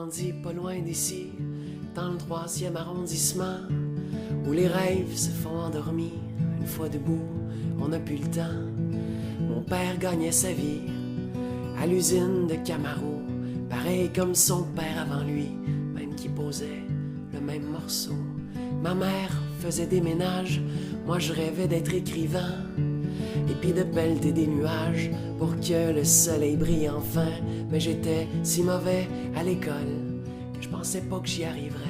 grandi pas loin d'ici, dans le 3e arrondissement, où les rêves se font endormis. Une fois debout, on n'a plus le temps. Mon père gagnait sa vie à l'usine de Camaro, pareil comme son père avant lui, même qui posait le même morceau. Ma mère faisait des ménages, moi je rêvais d'être écrivain, et puis de pelleter des nuages pour que le soleil brille enfin. Mais j'étais si mauvais à l'école que je pensais pas que j'y arriverais.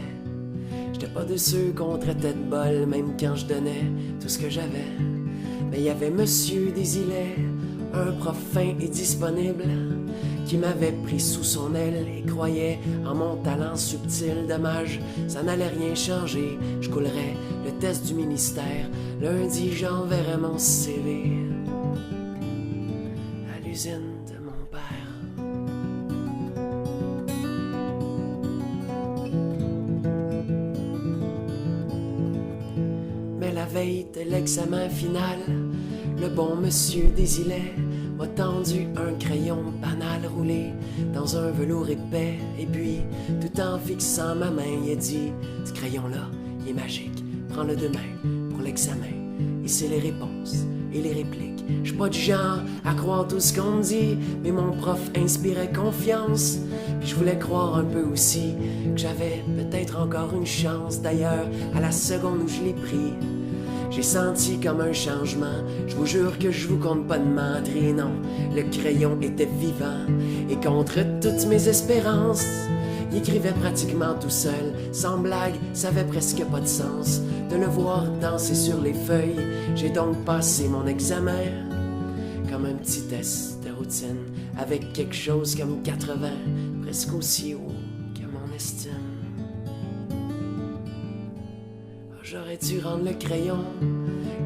J'étais pas de ceux qu'on traitait de bol, même quand je donnais tout ce que j'avais. Mais il y avait Monsieur Desilets, un prof fin et disponible, qui m'avait pris sous son aile et croyait en mon talent subtil. Dommage, ça n'allait rien changer. Je coulerais le test du ministère. Lundi, j'enverrais mon CV à l'usine de mon père. Mais la veille de l'examen final, le bon Monsieur Desilets m'a tendu un crayon banal roulé dans un velours épais. Et puis, tout en fixant ma main, il a dit: ce crayon-là, il est magique, prends-le demain pour l'examen. Et c'est les réponses et les répliques. Je suis pas du genre à croire tout ce qu'on me dit, mais mon prof inspirait confiance. Puis je voulais croire un peu aussi que j'avais peut-être encore une chance. D'ailleurs, à la seconde où je l'ai pris, j'ai senti comme un changement. Je vous jure que je vous compte pas de mentir, non. Le crayon était vivant et contre toutes mes espérances, il écrivait pratiquement tout seul. Sans blague, ça avait presque pas de sens de le voir danser sur les feuilles. J'ai donc passé mon examen comme un petit test de routine, avec quelque chose comme 80, presque aussi haut que mon estime. J'aurais dû rendre le crayon,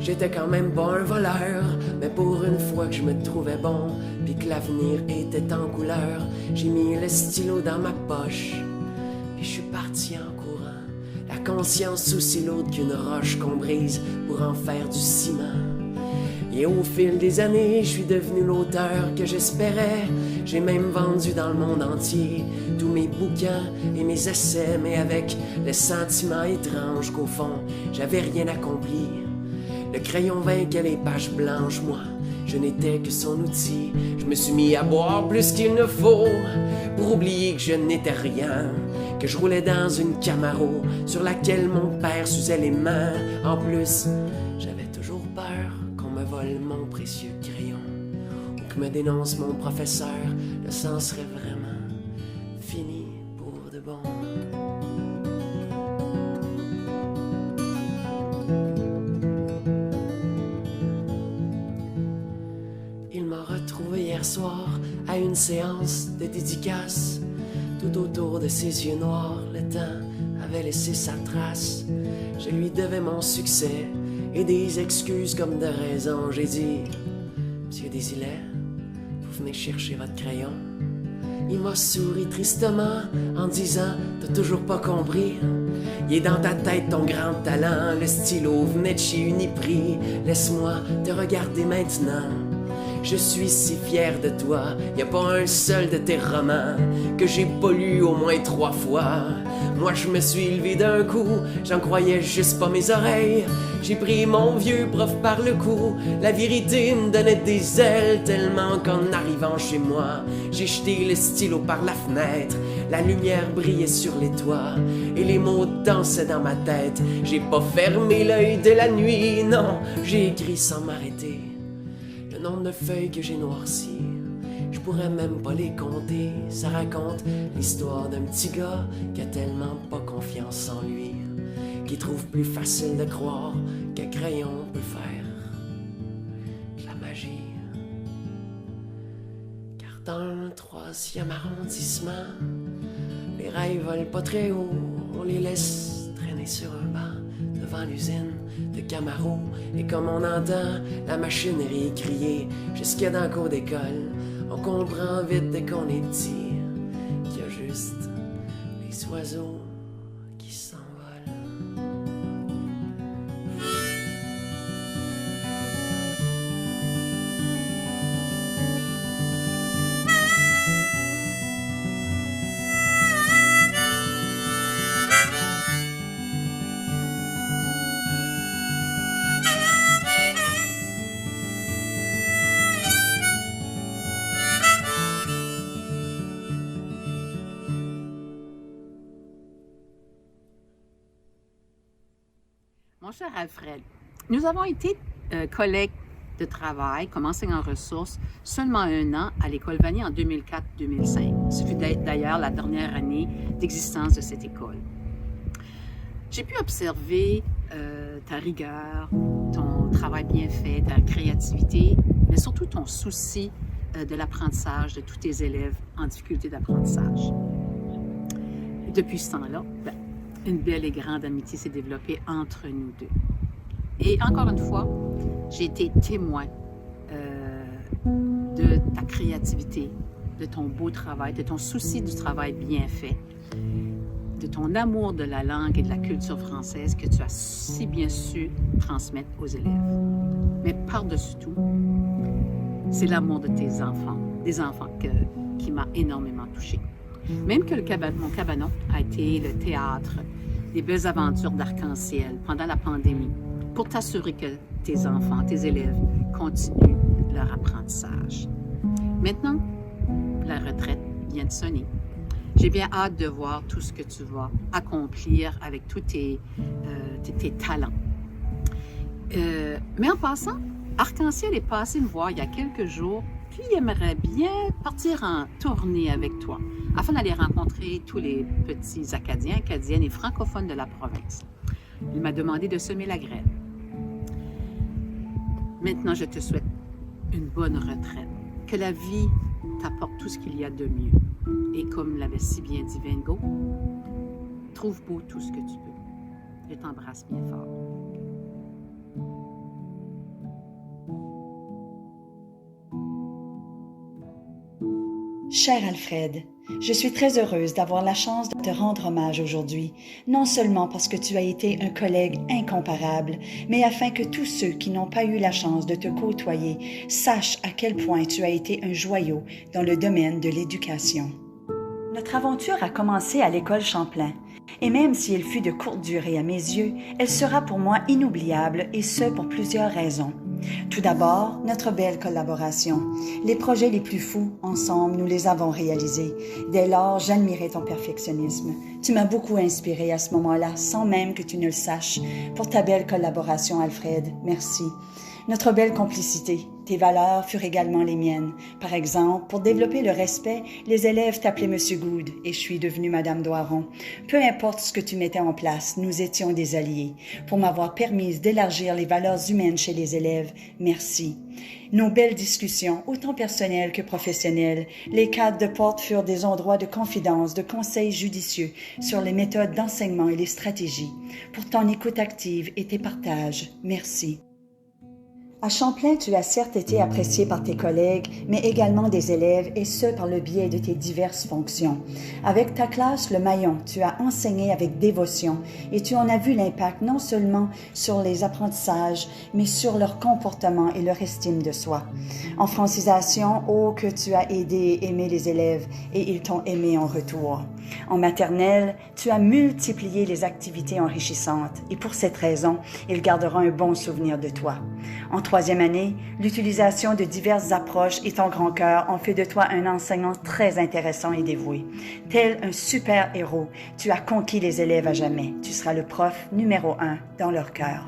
j'étais quand même pas un voleur, mais pour une fois que je me trouvais bon, puis que l'avenir était en couleur, j'ai mis le stylo dans ma poche, puis je suis parti en courant, la conscience aussi lourde qu'une roche qu'on brise pour en faire du ciment. Et au fil des années, je suis devenu l'auteur que j'espérais. J'ai même vendu dans le monde entier tous mes bouquins et mes essais, mais avec le sentiment étrange qu'au fond, j'avais rien accompli. Le crayon vainquait les pages blanches, moi, je n'étais que son outil. Je me suis mis à boire plus qu'il ne faut pour oublier que je n'étais rien, que je roulais dans une Camaro sur laquelle mon père s'usait les mains. En plus, j'avais toujours peur qu'on me vole mon précieux crayon ou que me dénonce mon professeur. Le sang serait vraiment fini pour de bon. Il m'a retrouvé hier soir à une séance de dédicace. Tout autour de ses yeux noirs, le temps avait laissé sa trace. Je lui devais mon succès et des excuses comme de raison. J'ai dit: Monsieur Desilets, vous venez chercher votre crayon. Il m'a souri tristement en disant: t'as toujours pas compris. Il est dans ta tête ton grand talent. Le stylo venait de chez Uniprix. Laisse-moi te regarder maintenant. Je suis si fier de toi. Y a pas un seul de tes romans que j'ai pas lu au moins 3 fois. Moi je me suis levé d'un coup, j'en croyais juste pas mes oreilles. J'ai pris mon vieux prof par le cou, la vérité me donnait des ailes. Tellement qu'en arrivant chez moi, j'ai jeté le stylo par la fenêtre. La lumière brillait sur les toits et les mots dansaient dans ma tête. J'ai pas fermé l'œil de la nuit, non, j'ai écrit sans m'arrêter le nombre de feuilles que j'ai noircies. Je pourrais même pas les compter. Ça raconte l'histoire d'un petit gars qui a tellement pas confiance en lui, qui trouve plus facile de croire qu'un crayon peut faire de la magie. Car dans le 3e arrondissement, les rails volent pas très haut. On les laisse traîner sur un banc devant l'usine de Camaro. Et comme on entend la machinerie crier jusqu'à dans le cours d'école, on comprend vite dès qu'on est petit qu'il y a juste les oiseaux qui s'envolent. Mon cher Alfred, nous avons été collègues de travail comme enseignant ressources seulement 1 an à l'École Vanier en 2004-2005. Ce fut d'ailleurs la dernière année d'existence de cette école. J'ai pu observer ta rigueur, ton travail bien fait, ta créativité, mais surtout ton souci de l'apprentissage de tous tes élèves en difficulté d'apprentissage. Depuis ce temps-là, une belle et grande amitié s'est développée entre nous deux. Et encore une fois, j'ai été témoin de ta créativité, de ton beau travail, de ton souci du travail bien fait, de ton amour de la langue et de la culture française que tu as si bien su transmettre aux élèves. Mais par-dessus tout, c'est l'amour de tes enfants, des enfants qui m'a énormément touchée. Même que mon cabanon a été le théâtre des belles aventures d'arc-en-ciel pendant la pandémie, pour t'assurer que tes enfants, tes élèves continuent leur apprentissage. Maintenant, la retraite vient de sonner. J'ai bien hâte de voir tout ce que tu vas accomplir avec tous tes talents. Mais en passant, Arc-en-ciel est passé me voir il y a quelques jours, puis il aimerait bien partir en tournée avec toi, afin d'aller rencontrer tous les petits Acadiens, Acadiennes et francophones de la province. Il m'a demandé de semer la graine. Maintenant, je te souhaite une bonne retraite. Que la vie t'apporte tout ce qu'il y a de mieux. Et comme l'avait si bien dit Van Gogh, trouve beau tout ce que tu peux. Je t'embrasse bien fort. Cher Alfred, je suis très heureuse d'avoir la chance de te rendre hommage aujourd'hui, non seulement parce que tu as été un collègue incomparable, mais afin que tous ceux qui n'ont pas eu la chance de te côtoyer sachent à quel point tu as été un joyau dans le domaine de l'éducation. Notre aventure a commencé à l'école Champlain, et même si elle fut de courte durée à mes yeux, elle sera pour moi inoubliable, et ce pour plusieurs raisons. Tout d'abord, notre belle collaboration. Les projets les plus fous, ensemble, nous les avons réalisés. Dès lors, j'admirais ton perfectionnisme. Tu m'as beaucoup inspiré à ce moment-là, sans même que tu ne le saches. Pour ta belle collaboration, Alfred, merci. Notre belle complicité. Tes valeurs furent également les miennes. Par exemple, pour développer le respect, les élèves t'appelaient Monsieur Good et je suis devenue Madame Doiron. Peu importe ce que tu mettais en place, nous étions des alliés. Pour m'avoir permis d'élargir les valeurs humaines chez les élèves, merci. Nos belles discussions, autant personnelles que professionnelles, les cadres de porte furent des endroits de confidence, de conseils judicieux sur les méthodes d'enseignement et les stratégies. Pour ton écoute active et tes partages, merci. À Champlain, tu as certes été apprécié par tes collègues, mais également des élèves, et ce par le biais de tes diverses fonctions. Avec ta classe, le Maillon, tu as enseigné avec dévotion, et tu en as vu l'impact non seulement sur les apprentissages, mais sur leur comportement et leur estime de soi. En francisation, oh que tu as aidé et aimé les élèves, et ils t'ont aimé en retour. En maternelle, tu as multiplié les activités enrichissantes, et pour cette raison, ils garderont un bon souvenir de toi. En troisième année, l'utilisation de diverses approches et ton grand cœur ont fait de toi un enseignant très intéressant et dévoué. Tel un super héros, tu as conquis les élèves à jamais. Tu seras le prof numéro 1 dans leur cœur.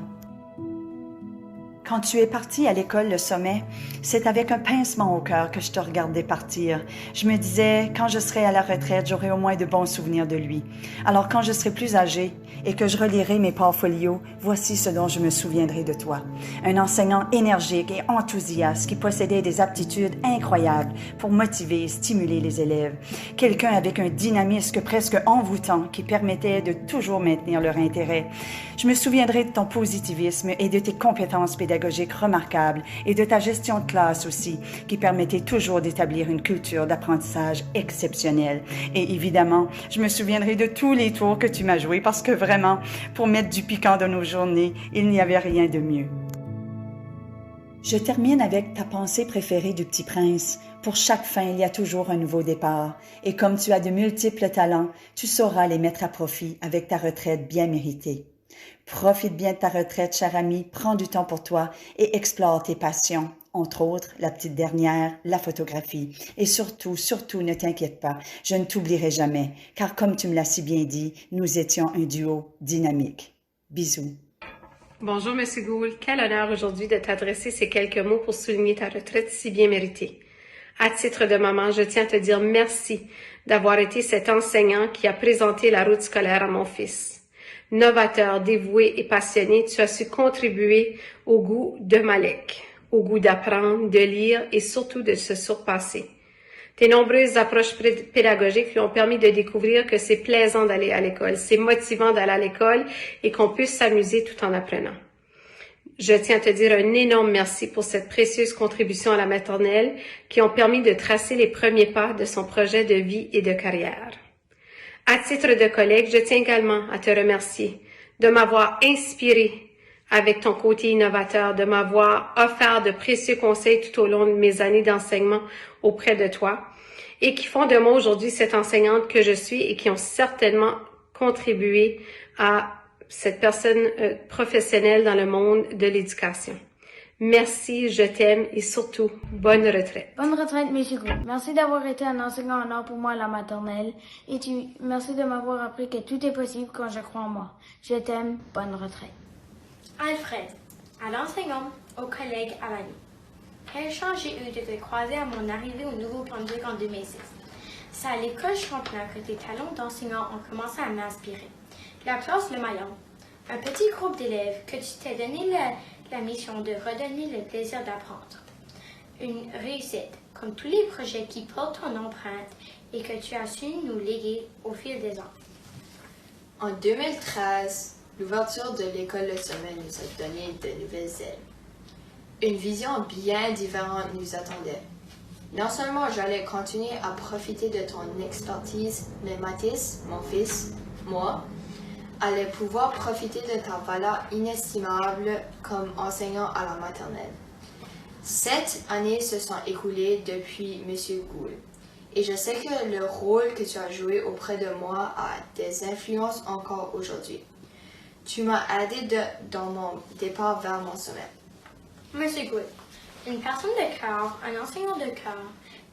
Quand tu es parti à l'école Le Sommet, c'est avec un pincement au cœur que je te regardais partir. Je me disais, quand je serai à la retraite, j'aurai au moins de bons souvenirs de lui. Alors quand je serai plus âgée et que je relirai mes portfolios, voici ce dont je me souviendrai de toi. Un enseignant énergique et enthousiaste qui possédait des aptitudes incroyables pour motiver et stimuler les élèves. Quelqu'un avec un dynamisme presque envoûtant qui permettait de toujours maintenir leur intérêt. Je me souviendrai de ton positivisme et de tes compétences pédagogiques remarquables et de ta gestion de classe aussi, qui permettait toujours d'établir une culture d'apprentissage exceptionnelle. Et évidemment, je me souviendrai de tous les tours que tu m'as joués parce que vraiment, pour mettre du piquant dans nos journées, il n'y avait rien de mieux. Je termine avec ta pensée préférée du Petit Prince. Pour chaque fin, il y a toujours un nouveau départ. Et comme tu as de multiples talents, tu sauras les mettre à profit avec ta retraite bien méritée. Profite bien de ta retraite, cher ami, prends du temps pour toi et explore tes passions, entre autres la petite dernière, la photographie. Et surtout, ne t'inquiète pas, je ne t'oublierai jamais, car comme tu me l'as si bien dit, nous étions un duo dynamique. Bisous. Bonjour, Monsieur Gould. Quel honneur aujourd'hui de t'adresser ces quelques mots pour souligner ta retraite si bien méritée. À titre de maman, je tiens à te dire merci d'avoir été cet enseignant qui a présenté la route scolaire à mon fils. Novateur, dévoué et passionné, tu as su contribuer au goût de Malek, au goût d'apprendre, de lire et surtout de se surpasser. Tes nombreuses approches pédagogiques lui ont permis de découvrir que c'est plaisant d'aller à l'école, c'est motivant d'aller à l'école et qu'on puisse s'amuser tout en apprenant. Je tiens à te dire un énorme merci pour cette précieuse contribution à la maternelle qui ont permis de tracer les premiers pas de son projet de vie et de carrière. À titre de collègue, je tiens également à te remercier de m'avoir inspiré avec ton côté innovateur, de m'avoir offert de précieux conseils tout au long de mes années d'enseignement auprès de toi et qui font de moi aujourd'hui cette enseignante que je suis et qui ont certainement contribué à cette personne professionnelle dans le monde de l'éducation. Merci, je t'aime et surtout, bonne retraite. Bonne retraite, M. Gould. Merci d'avoir été un enseignant en or pour moi à la maternelle et merci de m'avoir appris que tout est possible quand je crois en moi. Je t'aime, bonne retraite. Alfred, à l'enseignant, aux collègues à l'année. Quelle chance j'ai eu de te croiser à mon arrivée au Nouveau-Brunswick en 2006. C'est à l'école Champlain que tes talents d'enseignant ont commencé à m'inspirer. La classe Le Maillon, un petit groupe d'élèves que tu t'es donné la mission de redonner le plaisir d'apprendre. Une réussite, comme tous les projets qui portent ton empreinte et que tu as su nous léguer au fil des ans. En 2013, l'ouverture de l'école Le Sommet nous a donné de nouvelles ailes. Une vision bien différente nous attendait. Non seulement j'allais continuer à profiter de ton expertise, mais Mathis, mon fils, moi, allait pouvoir profiter de ta valeur inestimable comme enseignant à la maternelle. 7 années se sont écoulées depuis M. Gould, et je sais que le rôle que tu as joué auprès de moi a des influences encore aujourd'hui. Tu m'as aidé dans mon départ vers mon sommet. Monsieur Gould, une personne de cœur, un enseignant de cœur,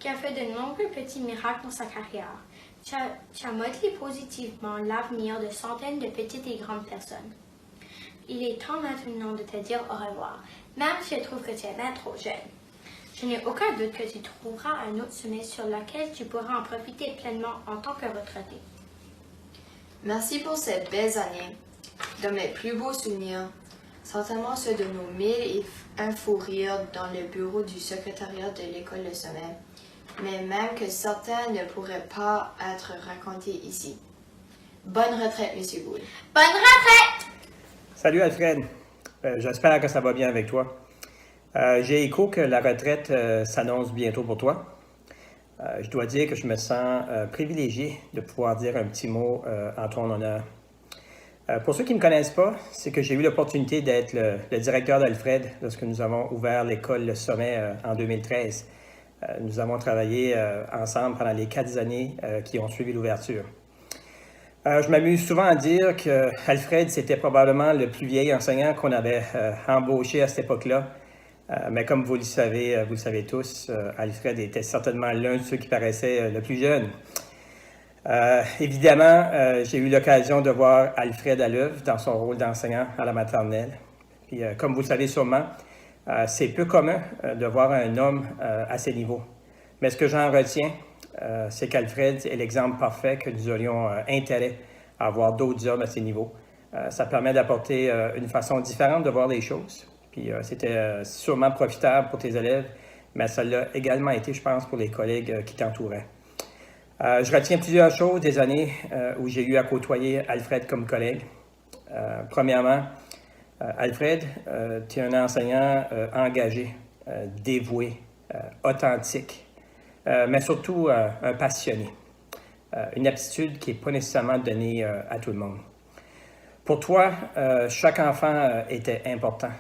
qui a fait de nombreux petits miracles dans sa carrière. Tu as modelé positivement l'avenir de centaines de petites et grandes personnes. Il est temps maintenant de te dire au revoir, même si je trouve que tu es bien trop jeune. Je n'ai aucun doute que tu trouveras un autre sommet sur lequel tu pourras en profiter pleinement en tant que retraité. Merci pour ces belles années. De mes plus beaux souvenirs, certainement ceux de nos 1000 et un fou rires dans le bureau du secrétariat de l'école Le Sommet, mais même que certains ne pourraient pas être racontés ici. Bonne retraite, M. Gould. Bonne retraite! Salut Alfred, j'espère que ça va bien avec toi. J'ai écho que la retraite s'annonce bientôt pour toi. Je dois dire que je me sens privilégié de pouvoir dire un petit mot en ton honneur. Pour ceux qui ne me connaissent pas, c'est que j'ai eu l'opportunité d'être le directeur d'Alfred lorsque nous avons ouvert l'école Le Sommet en 2013. Nous avons travaillé ensemble pendant les 4 années qui ont suivi l'ouverture. Je m'amuse souvent à dire que Alfred, c'était probablement le plus vieil enseignant qu'on avait embauché à cette époque-là. Mais comme vous le savez tous, Alfred était certainement l'un de ceux qui paraissait le plus jeune. Évidemment, j'ai eu l'occasion de voir Alfred à l'œuvre dans son rôle d'enseignant à la maternelle. Puis, comme vous le savez sûrement, c'est peu commun de voir un homme à ces niveaux. Mais ce que j'en retiens, c'est qu'Alfred est l'exemple parfait que nous aurions intérêt à avoir d'autres hommes à ces niveaux. Ça permet d'apporter une façon différente de voir les choses. Puis c'était sûrement profitable pour tes élèves, mais ça l'a également été, je pense, pour les collègues qui t'entouraient. Je retiens plusieurs choses des années où j'ai eu à côtoyer Alfred comme collègue. Premièrement, Alfred, tu es un enseignant engagé, dévoué, authentique, mais surtout un passionné. Une aptitude qui n'est pas nécessairement donnée à tout le monde. Pour toi, chaque enfant était important.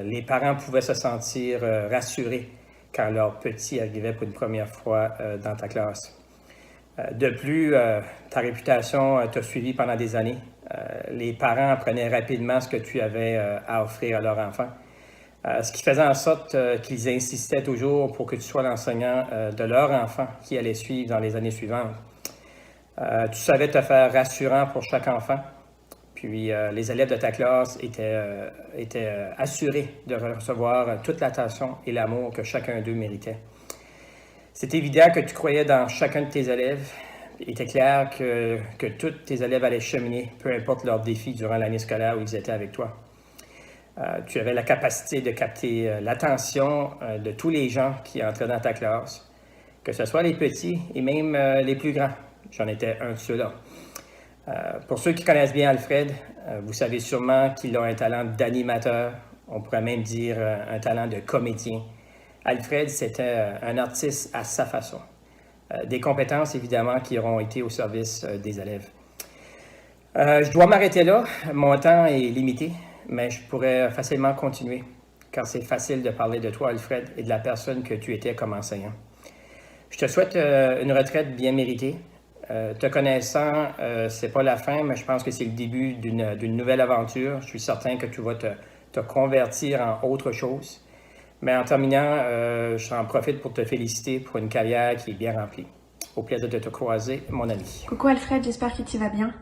Les parents pouvaient se sentir rassurés quand leur petit arrivait pour une première fois dans ta classe. De plus, ta réputation t'a suivi pendant des années. Les parents apprenaient rapidement ce que tu avais à offrir à leur enfant. Ce qui faisait en sorte qu'ils insistaient toujours pour que tu sois l'enseignant de leur enfant qui allait suivre dans les années suivantes. Tu savais te faire rassurant pour chaque enfant. Puis les élèves de ta classe étaient assurés de recevoir toute l'attention et l'amour que chacun d'eux méritait. C'est évident que tu croyais dans chacun de tes élèves. Il était clair que tous tes élèves allaient cheminer, peu importe leurs défis durant l'année scolaire où ils étaient avec toi. Tu avais la capacité de capter l'attention de tous les gens qui entraient dans ta classe, que ce soit les petits et même les plus grands. J'en étais un de ceux-là. Pour ceux qui connaissent bien Alfred, vous savez sûrement qu'il a un talent d'animateur, on pourrait même dire un talent de comédien. Alfred, c'était un artiste à sa façon. Des compétences, évidemment, qui auront été au service des élèves. Je dois m'arrêter là. Mon temps est limité, mais je pourrais facilement continuer, car c'est facile de parler de toi, Alfred, et de la personne que tu étais comme enseignant. Je te souhaite une retraite bien méritée. Te connaissant, c'est pas la fin, mais je pense que c'est le début d'une nouvelle aventure. Je suis certain que tu vas te convertir en autre chose. Mais en terminant, j'en profite pour te féliciter pour une carrière qui est bien remplie. Au plaisir de te croiser, mon ami. Coucou Alfred, j'espère que tu vas bien.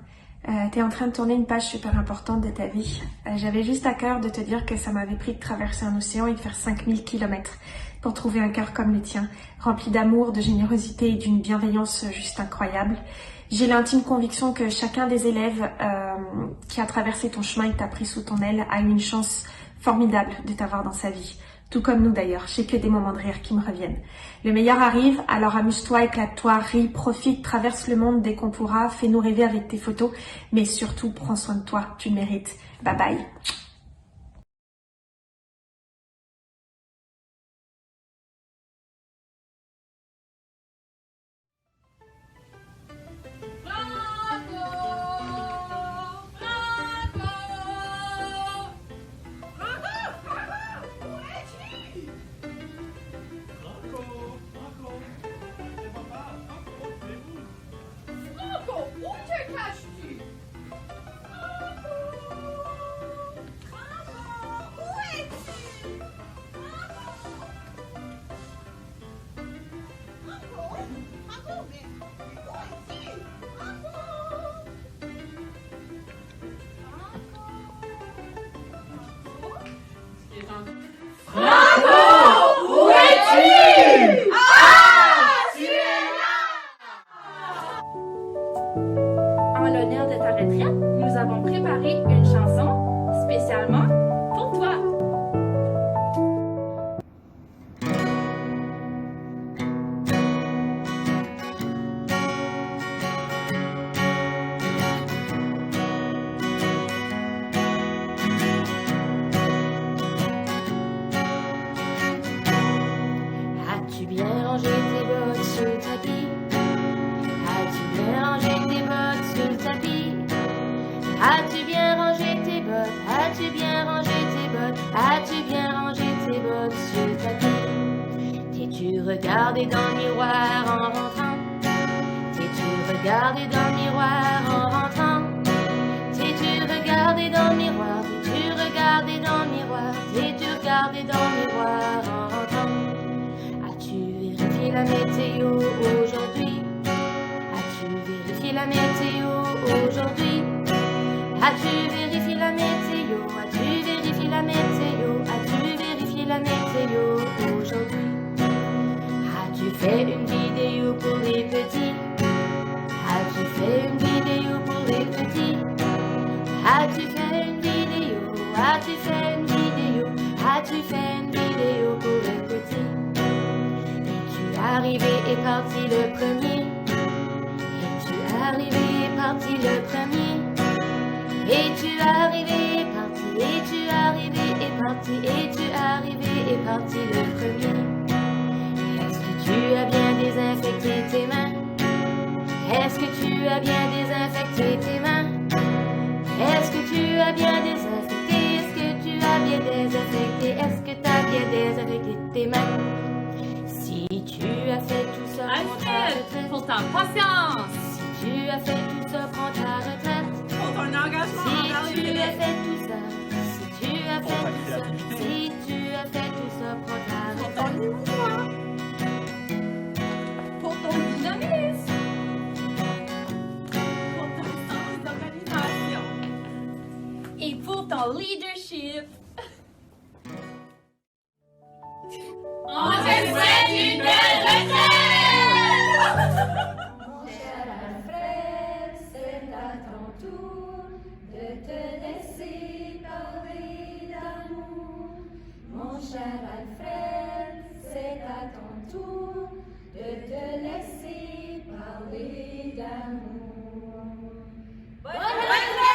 T'es en train de tourner une page super importante de ta vie. J'avais juste à cœur de te dire que ça m'avait pris de traverser un océan et de faire 5000 kilomètres pour trouver un cœur comme le tien, rempli d'amour, de générosité et d'une bienveillance juste incroyable. J'ai l'intime conviction que chacun des élèves qui a traversé ton chemin et t'a pris sous ton aile a eu une chance formidable de t'avoir dans sa vie. Tout comme nous d'ailleurs, j'ai que des moments de rire qui me reviennent. Le meilleur arrive, alors amuse-toi, éclate-toi, ris, profite, traverse le monde dès qu'on pourra, fais-nous rêver avec tes photos, mais surtout prends soin de toi, tu le mérites. Bye bye. En l'honneur de ta retraite, nous avons préparé une chanson spécialement pour toi. As-tu bien rangé tes bottes sur le tapis? As-tu bien rangé tes bottes sur le tapis? As-tu bien rangé tes bottes? As-tu bien rangé tes bottes? As-tu bien rangé tes bottes sur le tapis? T'es-tu regardé dans le miroir en rentrant? T'es-tu regardé dans le miroir en rentrant? T'es-tu regardé dans le miroir? T'es-tu regardé dans le miroir? T'es-tu regardé dans le miroir en rentrant? As-tu vérifié la météo aujourd'hui? As-tu vérifié la météo aujourd'hui? As-tu vérifié la météo? As-tu vérifié la météo? As-tu vérifié la météo aujourd'hui? As-tu fait une vidéo pour les petits? As-tu fait une vidéo pour les petits? As-tu fait une vidéo? As-tu fait une vidéo? As-tu fait une vidéo pour les petits? Es-tu arrivé et parti le premier? Es-tu arrivé et parti le premier? Es-tu arrivé et parti? Es-tu arrivé et parti? Es-tu arrivé et parti le premier? Est-ce que tu as bien désinfecté tes mains? Est-ce que tu as bien désinfecté tes mains? Est-ce que tu as bien désinfecté? Est-ce que tu as bien désinfecté? Est-ce que tu as bien désinfecté tes mains? Si tu as fait tout ça, prends ta retraite. Pour ta patience. Si tu as fait tout ça, prends ta retraite. Pour ton engagement Si tu as fait tout ça, si tu as fait tout ça, si tu as fait tout ça, prends ta retraite. Pour ton humour. Pour ton dynamisme. Pour ton sens d'organisation. leadership. On te souhaite une belle retraite! Mon cher Alfred, c'est à ton tour de te laisser parler d'amour. Mon cher Alfred, c'est à ton tour de te laisser parler d'amour. Bonne retraite!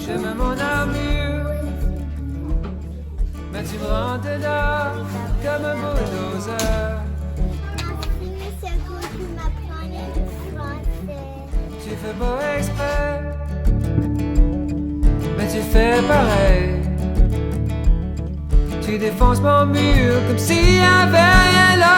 Je mets mon armure, mais tu me rends dedans comme un bulldozer. Tu fais pas exprès, mais tu fais pareil. Tu défonces mon mur comme s'il y avait rien là.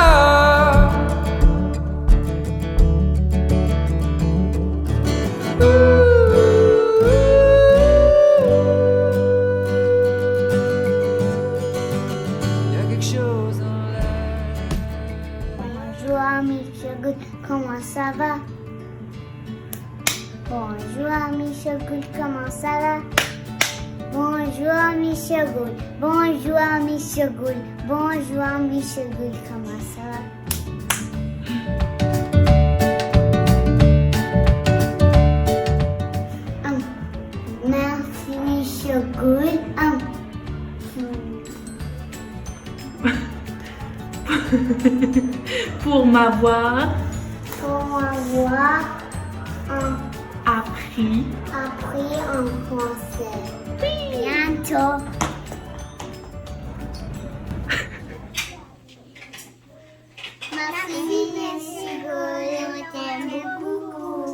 Comment ça va? Bonjour Michel Gould, comment ça va? Bonjour Michel Gould, bonjour Michel Gould, bonjour Michel Gould, comment ça va? Merci Michel Gould. Pour m'avoir appris en français. Bientôt. Merci, Monsieur Gould, on t'aime beaucoup.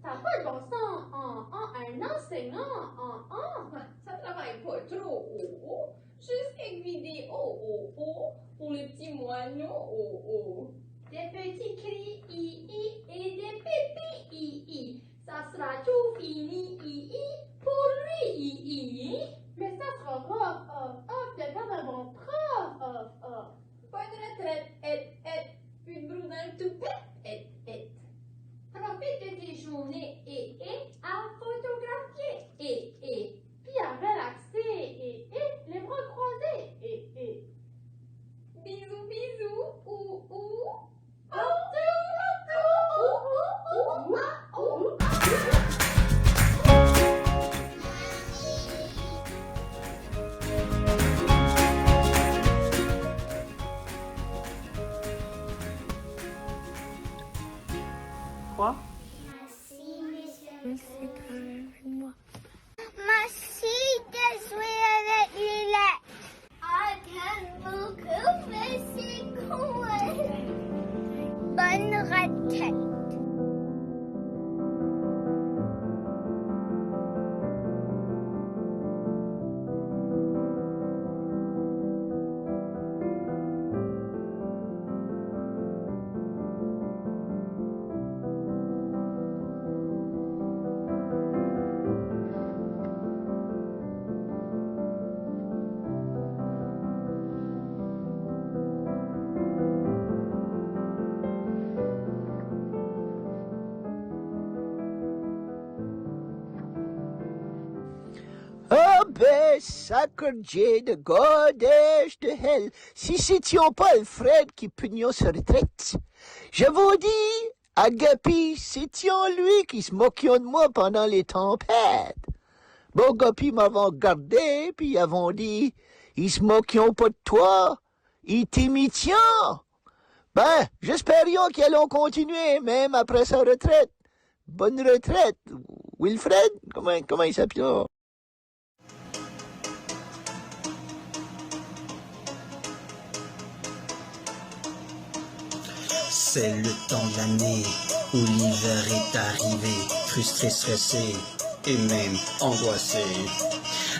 T'as pas le bon sens un enseignant ça travaille pas trop juste quelques vidéos pour les petits moineaux des petits cris et des pépis ça sera tout fini pour lui mais ça sera rough t'es comme un bon prof bonne retraite une brunette toupette profite de tes journées à photographier puis à relaxer les bras croisés bisous bisous Quoi? Merci de jouer avec les lettres. À beaucoup, merci. retraite. Ah ben, sacre Dieu de godèche de hell, si c'étions pas Alfred qui pugnon sa retraite. Je vous dis, Agapi, c'étions lui qui se moquions de moi pendant les tempêtes. Bon, Agapi m'avons gardé, puis avons dit, ils se moquions pas de toi, ils t'imitions. Ben, j'espérions qu'ils allons continuer, même après sa retraite. Bonne retraite, Wilfred, comment il s'appelle? C'est le temps de l'année où l'hiver est arrivé, frustré, stressé et même angoissé.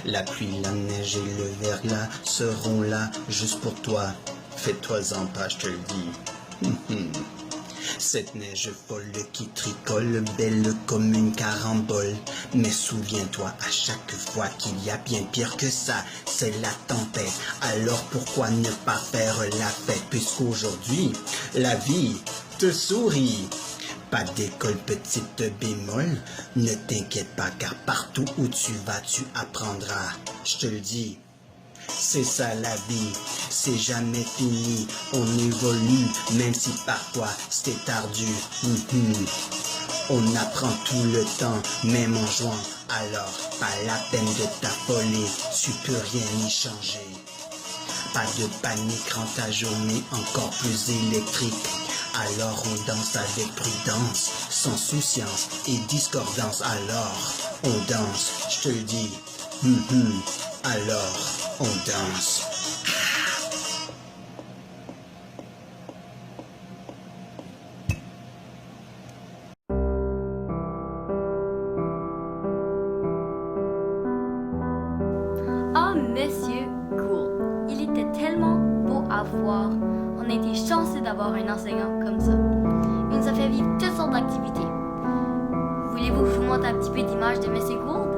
La pluie, la neige et le verglas seront là juste pour toi. Fais-toi-en pas, je te le dis. Cette neige folle qui tricole, belle comme une carambole. Mais souviens-toi à chaque fois qu'il y a bien pire que ça, c'est la tempête. Alors pourquoi ne pas faire la fête, puisqu'aujourd'hui, la vie te sourit. Pas d'école petite bémol, ne t'inquiète pas car partout où tu vas, tu apprendras. Je te le dis. C'est ça la vie, c'est jamais fini, on évolue, même si parfois c'était ardu. On apprend tout le temps, même en jouant, alors pas la peine de t'affoler, tu peux rien y changer. Pas de panique, rend ta journée encore plus électrique. Alors on danse avec prudence, sans souciance et discordance. Alors on danse, je te le dis. Alors on danse. Ah, Monsieur Gould, il était tellement beau à voir. On a été chanceux d'avoir un enseignant comme ça. Il nous a fait vivre toutes sortes d'activités. Voulez-vous que je vous montre un petit peu d'images de Monsieur Gould?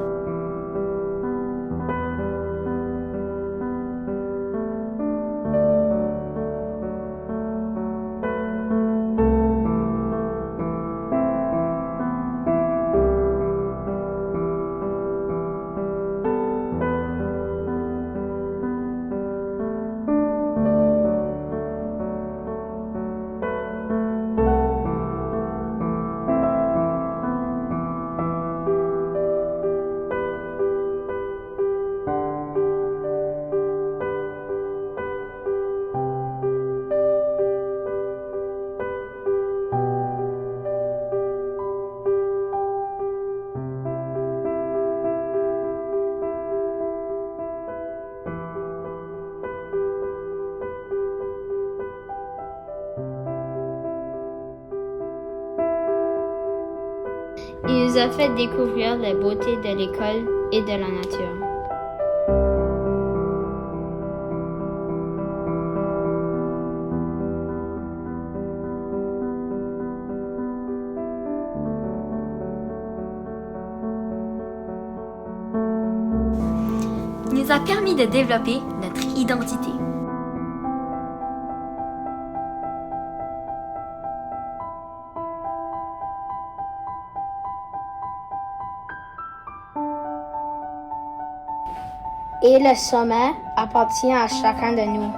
Il nous a fait découvrir la beauté de l'école et de la nature. Il nous a permis de développer notre identité. Et le sommet appartient à chacun de nous.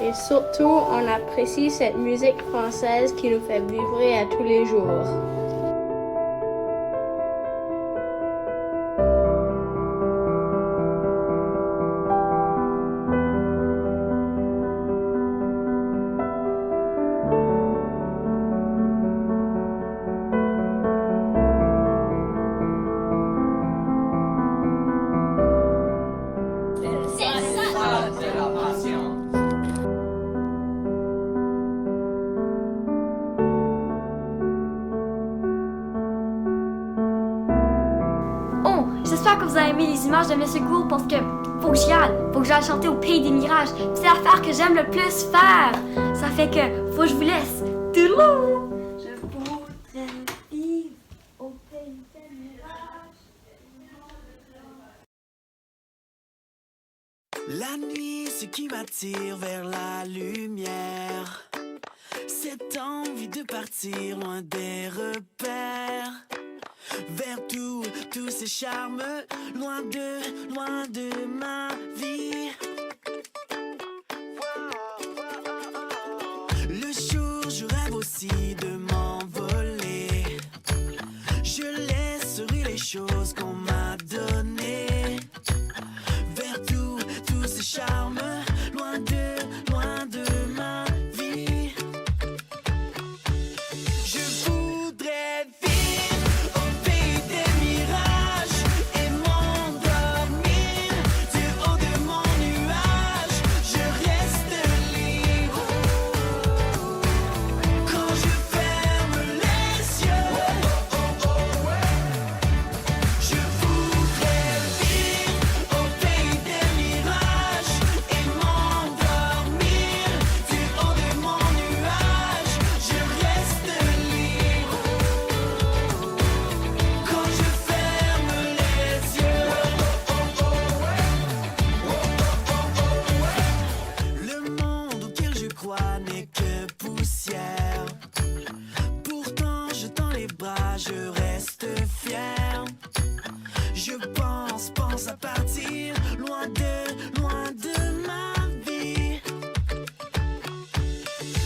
Et surtout, on apprécie cette musique française qui nous fait vibrer à tous les jours. J'espère que vous avez aimé les images de M. Gould parce que faut que j'y aille. Faut que j'aille chanter au Pays des Mirages. C'est l'affaire que j'aime le plus faire. Ça fait que faut que je vous laisse. Toulou! Je voudrais vivre au Pays des Mirages. La nuit, ce qui m'attire vers la lumière, cette envie de partir loin des repères, vers tous ces charmes, loin de ma vie. Le jour, je rêve aussi de m'envoler. Je laisserai les choses qu'on m'a données, vers tous ces charmes, loin de ma vie. Je voudrais vivre au pays des mirages et m'endormir du haut de mon nuage. Je reste libre quand je ferme les yeux. Je voudrais vivre au pays des mirages et m'endormir du haut de mon nuage. Je reste libre quand je ferme les yeux. Le monde auquel je crois n'est que poussière. Pourtant je tends les bras, je reste fier. Je pense à partir loin de ma vie.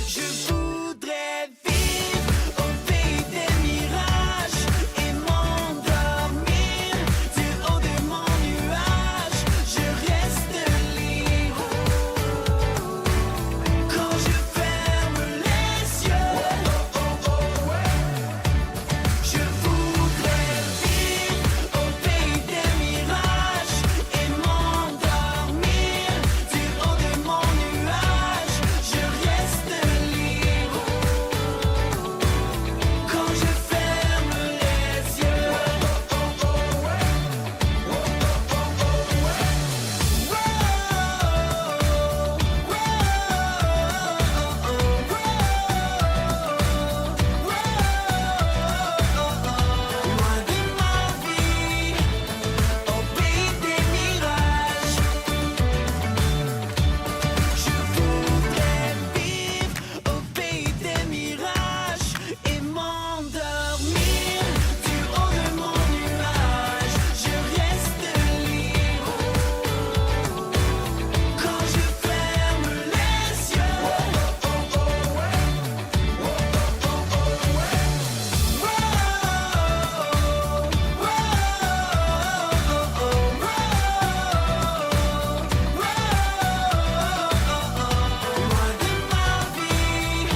Je voudrais vivre au pays des mirages et m'endormir du haut de mon nuage. Je reste libre quand je ferme les yeux. Je voudrais vivre au pays des mirages et m'endormir du haut de mon nuage. Je reste libre quand je ferme les yeux. Loin de ma vie, au pays des mirages. Je voudrais vivre au pays des mirages et m'endormir du haut de mon nuage. Je reste libre quand je ferme les yeux. Loin de ma vie,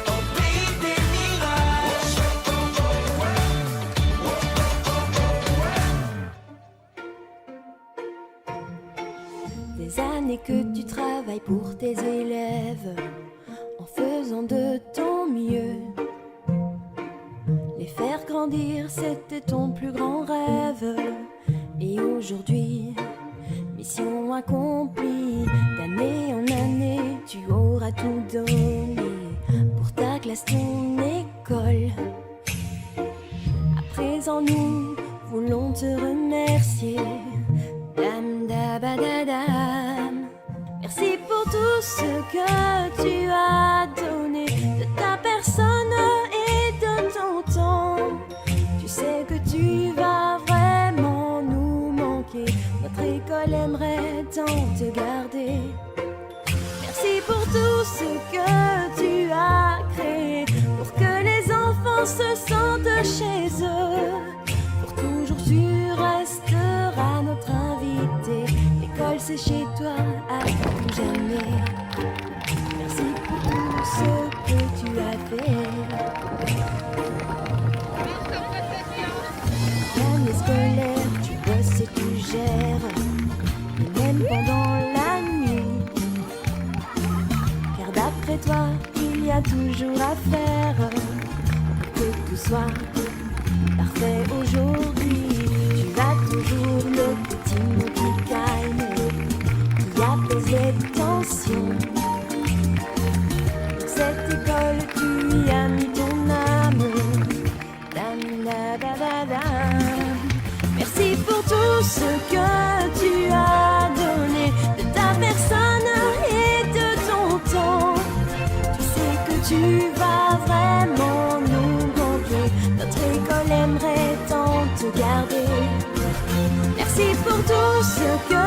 au pays des mirages. Des années que tu travailles pour tes élèves, en faisant de ton mieux. Les faire grandir, c'était ton plus grand rêve. Et aujourd'hui, mission accomplie. D'année en année, tu auras tout donné pour ta classe, ton école. À présent, nous voulons te remercier. Dam, da, ba, da, dam. Merci pour tout ce que tu as donné de ta personne et de ton temps. Tu sais que tu vas vraiment nous manquer. Notre école aimerait tant te garder. Merci pour tout ce que tu as créé pour que les enfants se sentent chez eux. Pour toujours tu resteras notre invité. L'école c'est chez toi à tout jamais. Merci pour tout ce que tu as fait. L'année scolaire, tu bosses et tu gères, et même pendant la nuit. Car d'après toi, il y a toujours à faire pour que tout soit parfait aujourd'hui. Tu vas toujours tu vas vraiment nous manquer. Notre école aimerait tant te garder. Merci pour tout ce que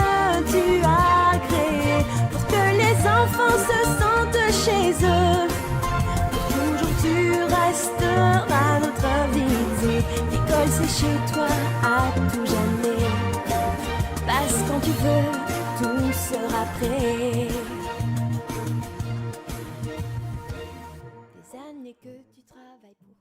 tu as créé, pour que les enfants se sentent chez eux. Pour toujours tu resteras notre invité. L'école c'est chez toi à tout jamais. Passe quand tu veux, tout sera prêt. Des années que tu travailles pour